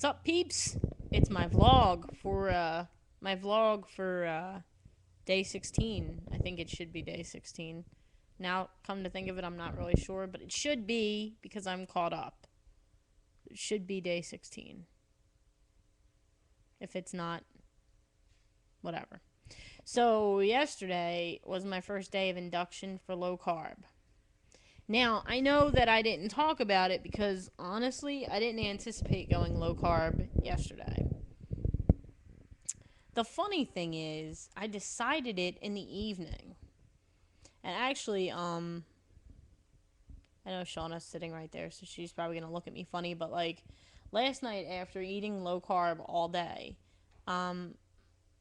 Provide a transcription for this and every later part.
What's up, peeps? It's my vlog for day 16. I think it should be day 16. Now, come to think of it, I'm not really sure, but it should be because I'm caught up. It should be day 16. If it's not, whatever. So, yesterday was my first day of induction for low carb. Now, I know that I didn't talk about it because honestly, I didn't anticipate going low carb yesterday. The funny thing is, I decided it in the evening. And actually, I know Shauna's sitting right there, so she's probably going to look at me funny, but like last night after eating low carb all day, um,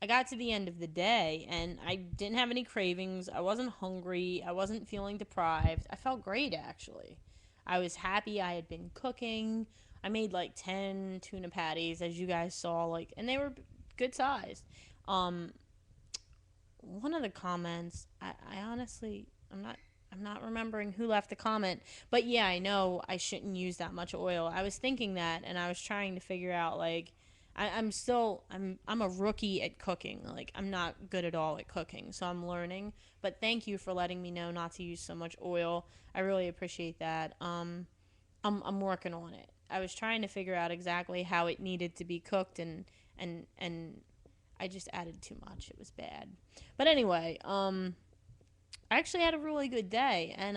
I got to the end of the day and I didn't have any cravings. I wasn't hungry. I wasn't feeling deprived. I felt great actually. I was happy I had been cooking. I made like 10 tuna patties as you guys saw, like, and they were good sized. Um One of the comments, I honestly I'm not remembering who left the comment, but yeah, I know I shouldn't use that much oil. I was thinking that, and I was trying to figure out like I'm a rookie at cooking. Like I'm not good at all at cooking, so I'm learning. But thank you for letting me know not to use so much oil. I really appreciate that. I'm working on it. I was trying to figure out exactly how it needed to be cooked, and I just added too much. It was bad. But anyway, I actually had a really good day, and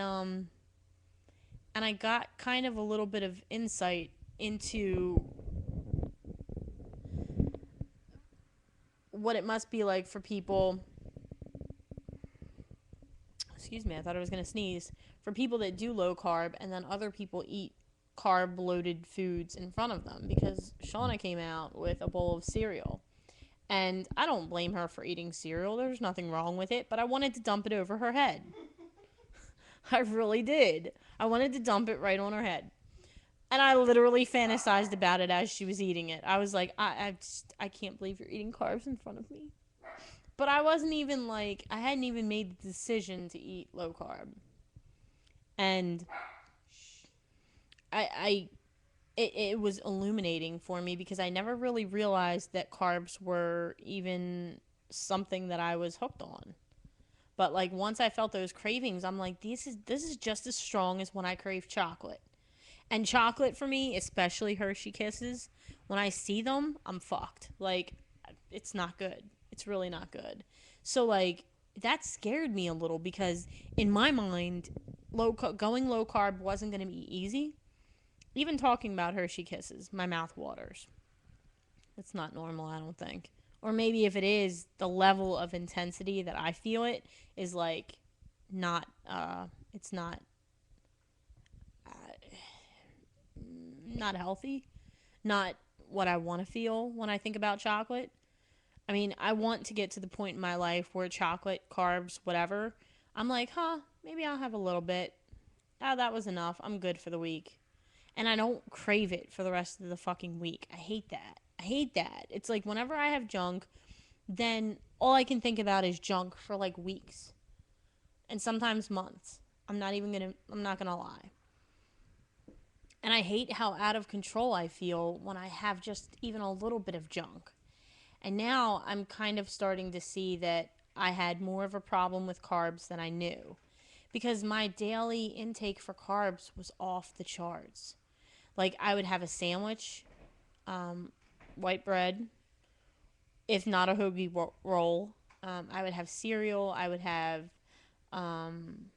I got kind of a little bit of insight into what it must be like for people. Excuse me, I thought I was going to sneeze. For people that do low carb and then other people eat carb loaded foods in front of them, because Shauna came out with a bowl of cereal. And I don't blame her for eating cereal. There's nothing wrong with it, but I wanted to dump it over her head. I really did. I wanted to dump it right on her head. And I literally fantasized about it as she was eating it. I was like, I can't believe you're eating carbs in front of me. But I wasn't even like, I hadn't even made the decision to eat low carb. And I it was illuminating for me because I never really realized that carbs were even something that I was hooked on. But like once I felt those cravings, I'm like, this is just as strong as when I crave chocolate. And chocolate for me, especially Hershey Kisses, when I see them, I'm fucked. Like it's not good. It's really not good. So like that scared me a little because in my mind, going low carb wasn't going to be easy. Even talking about Hershey Kisses, my mouth waters. It's not normal, I don't think. Or maybe if it is, the level of intensity that I feel it is like not it's not healthy, not what I want to feel when I think about chocolate. I mean, I want to get to the point in my life where chocolate, carbs, whatever, I'm like, huh, maybe I'll have a little bit. Oh, that was enough. I'm good for the week. And I don't crave it for the rest of the fucking week. I hate that. I hate that. It's like whenever I have junk, then all I can think about is junk for like weeks and sometimes months. I'm not going to lie. And I hate how out of control I feel when I have just even a little bit of junk. And now I'm kind of starting to see that I had more of a problem with carbs than I knew because my daily intake for carbs was off the charts. Like I would have a sandwich, white bread, if not a hoagie roll. I would have cereal. I would have um,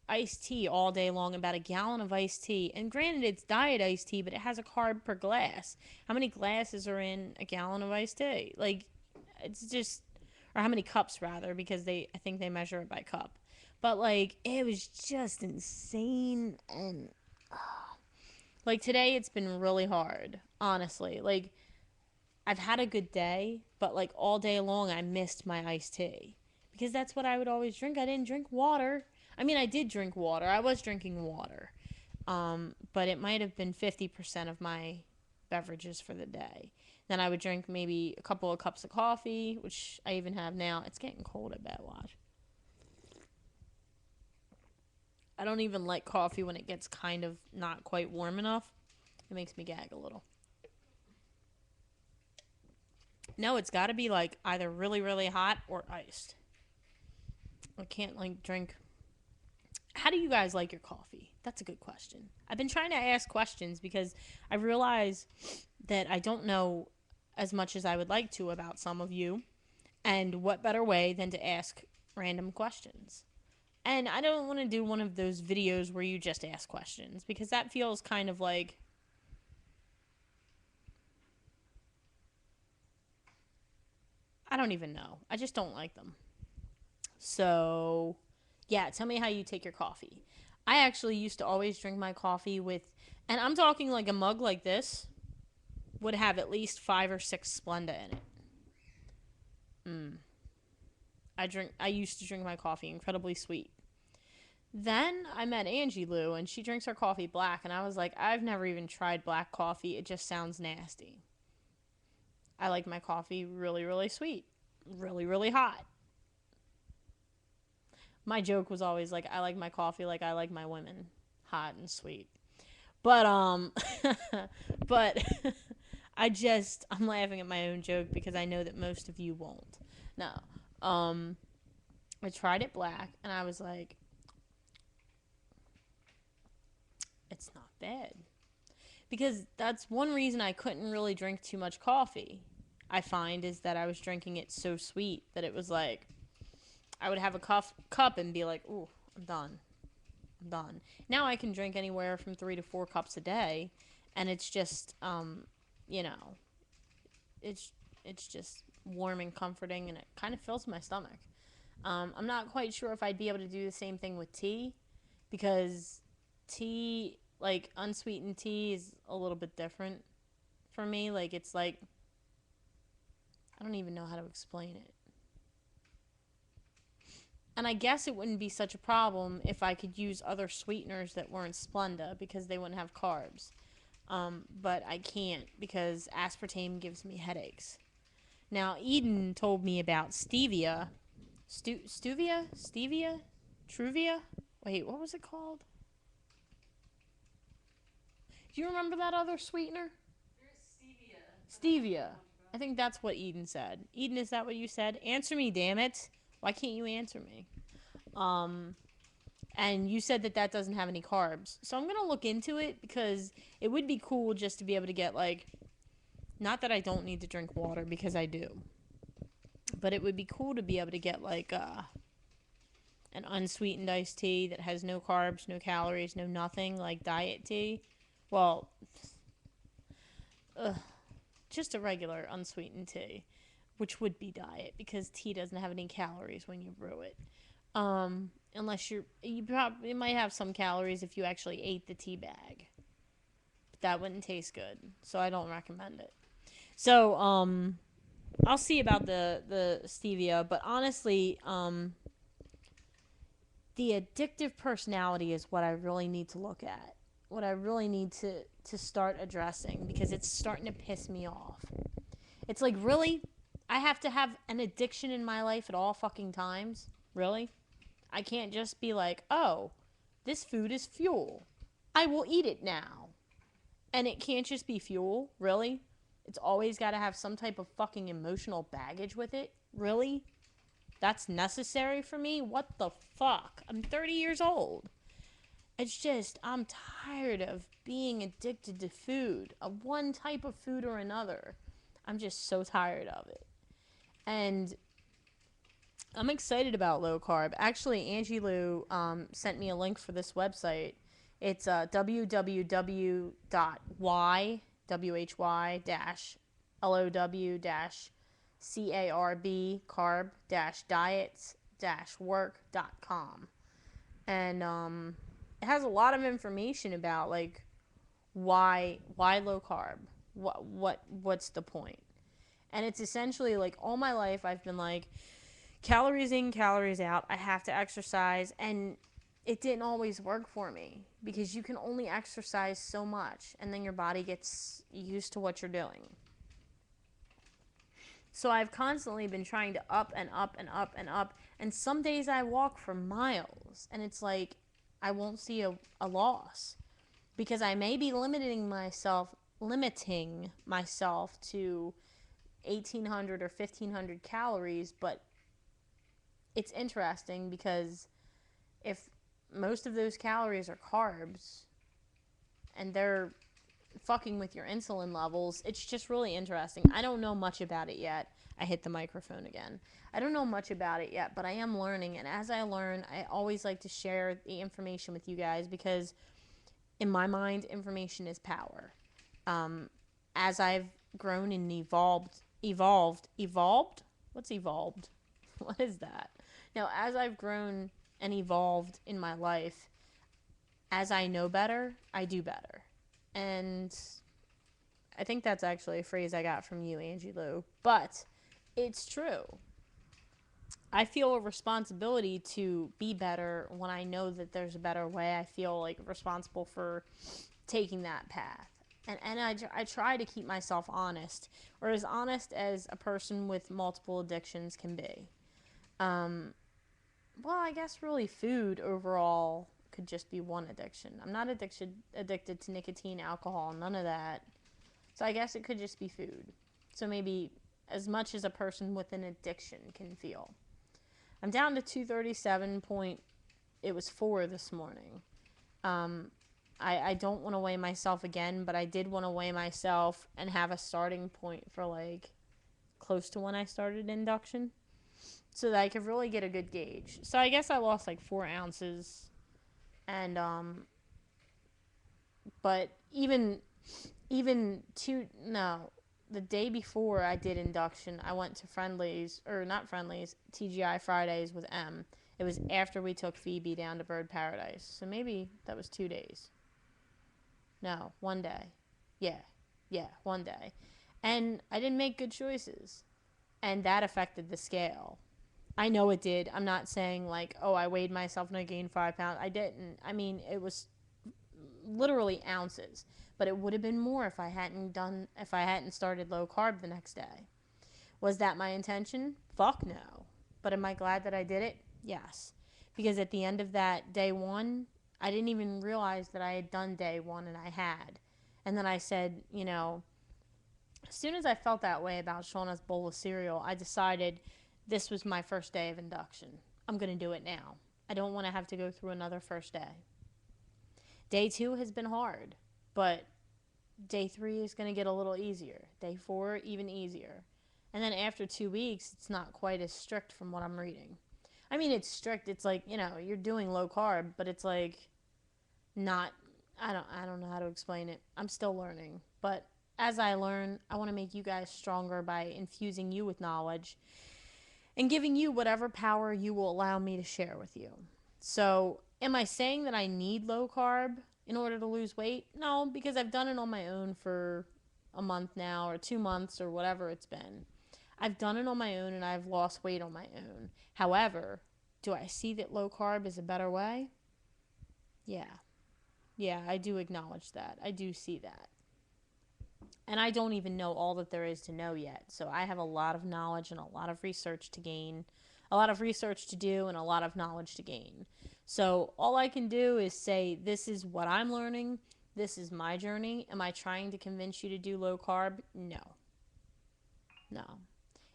iced tea all day long, about a gallon of iced tea. And granted, it's diet iced tea, but it has a carb per glass. How many glasses are in a gallon of iced tea? Like, it's just, or how many cups rather, because I think they measure it by cup. But like, it was just insane. And like today, it's been really hard, honestly. Like, I've had a good day, but like all day long, I missed my iced tea because that's what I would always drink. I didn't drink water. I mean, I did drink water. I was drinking water, but it might have been 50% of my beverages for the day. Then I would drink maybe a couple of cups of coffee, which I even have now. It's getting cold, I bet. Watch. I don't even like coffee when it gets kind of not quite warm enough. It makes me gag a little. No, it's got to be like either really, really hot or iced. I can't like drink. How do you guys like your coffee? That's a good question. I've been trying to ask questions because I realize that I don't know as much as I would like to about some of you. And what better way than to ask random questions? And I don't want to do one of those videos where you just ask questions because that feels kind of like, I don't even know. I just don't like them. So, yeah, tell me how you take your coffee. I actually used to always drink my coffee with, and I'm talking like a mug like this would have at least 5 or 6 Splenda in it. Mm. I used to drink my coffee incredibly sweet. Then I met Angie Lou, and she drinks her coffee black, and I was like, I've never even tried black coffee. It just sounds nasty. I like my coffee really, really sweet, really, really hot. My joke was always like, I like my coffee like I like my women, hot and sweet. But but I'm laughing at my own joke because I know that most of you won't. No, um, I tried it black, and I was like, it's not bad. Because that's one reason I couldn't really drink too much coffee. I find is that I was drinking it so sweet that it was like I would have a cup and be like, "Ooh, I'm done. I'm done." Now I can drink anywhere from 3 to 4 cups a day, and it's just, you know, it's it's just warm and comforting, and it kind of fills my stomach. I'm not quite sure if I'd be able to do the same thing with tea, because tea, like unsweetened tea, is a little bit different for me. Like it's like I don't even know how to explain it. And I guess it wouldn't be such a problem if I could use other sweeteners that weren't Splenda because they wouldn't have carbs. But I can't because aspartame gives me headaches. Now, Eden told me about stevia. Stuvia? Stevia? Truvia? Wait, what was it called? Do you remember that other sweetener? Stevia. I think that's what Eden said. Eden, is that what you said? Answer me, damn it. Why can't you answer me? Um, and you said that that doesn't have any carbs. So I'm going to look into it because it would be cool just to be able to get, like, not that I don't need to drink water because I do, but it would be cool to be able to get, like, an unsweetened iced tea that has no carbs, no calories, no nothing, like diet tea. Well, ugh, just a regular unsweetened tea, which would be diet because tea doesn't have any calories when you brew it. Unless you probably might have some calories if you actually ate the tea bag. But that wouldn't taste good, so I don't recommend it. So, I'll see about the stevia, but honestly, the addictive personality is what I really need to look at. What I really need to start addressing because it's starting to piss me off. It's like, really? I have to have an addiction in my life at all fucking times? Really? I can't just be like, oh, this food is fuel. I will eat it now. And it can't just be fuel? Really? It's always got to have some type of fucking emotional baggage with it? Really? That's necessary for me? What the fuck? I'm 30 years old. It's just, I'm tired of being addicted to food, of one type of food or another. I'm just so tired of it. And I'm excited about low carb. Actually, Angie Lou sent me a link for this website. It's www.why-carb-diets-work.com. And it has a lot of information about like why low carb, what's the point. And it's essentially like all my life I've been like, calories in, calories out. I have to exercise, and it didn't always work for me because you can only exercise so much, and then your body gets used to what you're doing. So I've constantly been trying to up and up and up and up, and some days I walk for miles, and it's like I won't see a loss because I may be limiting myself to 1,800 or 1,500 calories, but it's interesting because if most of those calories are carbs and they're fucking with your insulin levels, it's just really interesting. I don't know much about it yet. I hit the microphone again. I don't know much about it yet, but I am learning. And as I learn, I always like to share the information with you guys because, in my mind, information is power. As I've grown and evolved? What's evolved? What is that? Now, as I've grown and evolved in my life, as I know better, I do better. And I think that's actually a phrase I got from you, Angie Lou. But it's true. I feel a responsibility to be better when I know that there's a better way. I feel like responsible for taking that path. And I try to keep myself honest, or as honest as a person with multiple addictions can be. Well, I guess really food overall could just be one addiction. I'm not addicted to nicotine, alcohol, none of that. So I guess it could just be food. So maybe as much as a person with an addiction can feel. I'm down to 237 point. It was 4 this morning. I don't want to weigh myself again, but I did want to weigh myself and have a starting point for like close to when I started induction, so that I could really get a good gauge. So I guess I lost like 4 ounces, and but even the day before I did induction, I went to Friendlies, or not Friendlies, TGI Fridays with M. It was after we took Phoebe down to Bird Paradise. So maybe that was 2 days. No, 1 day. Yeah, 1 day. And I didn't make good choices. And that affected the scale. I know it did. I'm not saying like, oh, I weighed myself and I gained 5 pounds. I didn't. I mean, it was literally ounces. But it would have been more if I hadn't started low carb the next day. Was that my intention? Fuck no. But am I glad that I did it? Yes. Because at the end of that day 1, I didn't even realize that I had done day 1, and I had. And then I said, as soon as I felt that way about Shauna's bowl of cereal, I decided this was my first day of induction. I'm going to do it now. I don't want to have to go through another first day. Day 2 has been hard, but day 3 is going to get a little easier. Day 4, even easier. And then after 2 weeks, it's not quite as strict from what I'm reading. I mean, it's strict. It's like, you're doing low carb, but it's like not, I don't know how to explain it. I'm still learning. But as I learn, I want to make you guys stronger by infusing you with knowledge and giving you whatever power you will allow me to share with you. So, am I saying that I need low carb in order to lose weight? No, because I've done it on my own for a month now, or 2 months, or whatever it's been. I've done it on my own and I've lost weight on my own. However, do I see that low carb is a better way? Yeah, I do acknowledge that. I do see that. And I don't even know all that there is to know yet. So I have a lot of knowledge and a lot of research to gain, a lot of research to do, and a lot of knowledge to gain. So all I can do is say, this is what I'm learning. This is my journey. Am I trying to convince you to do low carb? No.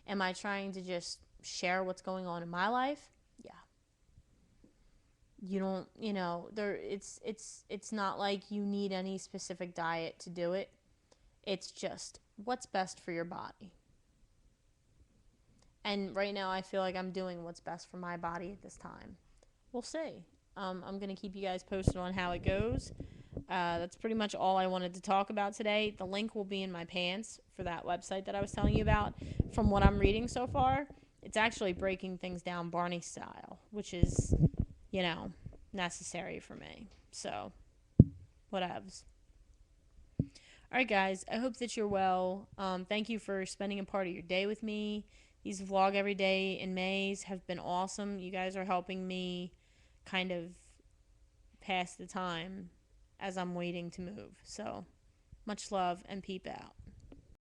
Am I trying to just share what's going on in my life? Yeah. You don't, it's not like you need any specific diet to do it. It's just what's best for your body. And right now I feel like I'm doing what's best for my body at this time. We'll see. I'm going to keep you guys posted on how it goes. That's pretty much all I wanted to talk about today. The link will be in my pants for that website that I was telling you about. From what I'm reading so far, it's actually breaking things down Barney style, which is, necessary for me. So, whatevs. Alright guys, I hope that you're well. Thank you for spending a part of your day with me. These vlog every day in Mays have been awesome. You guys are helping me kind of pass the time as I'm waiting to move. So, much love and peep out.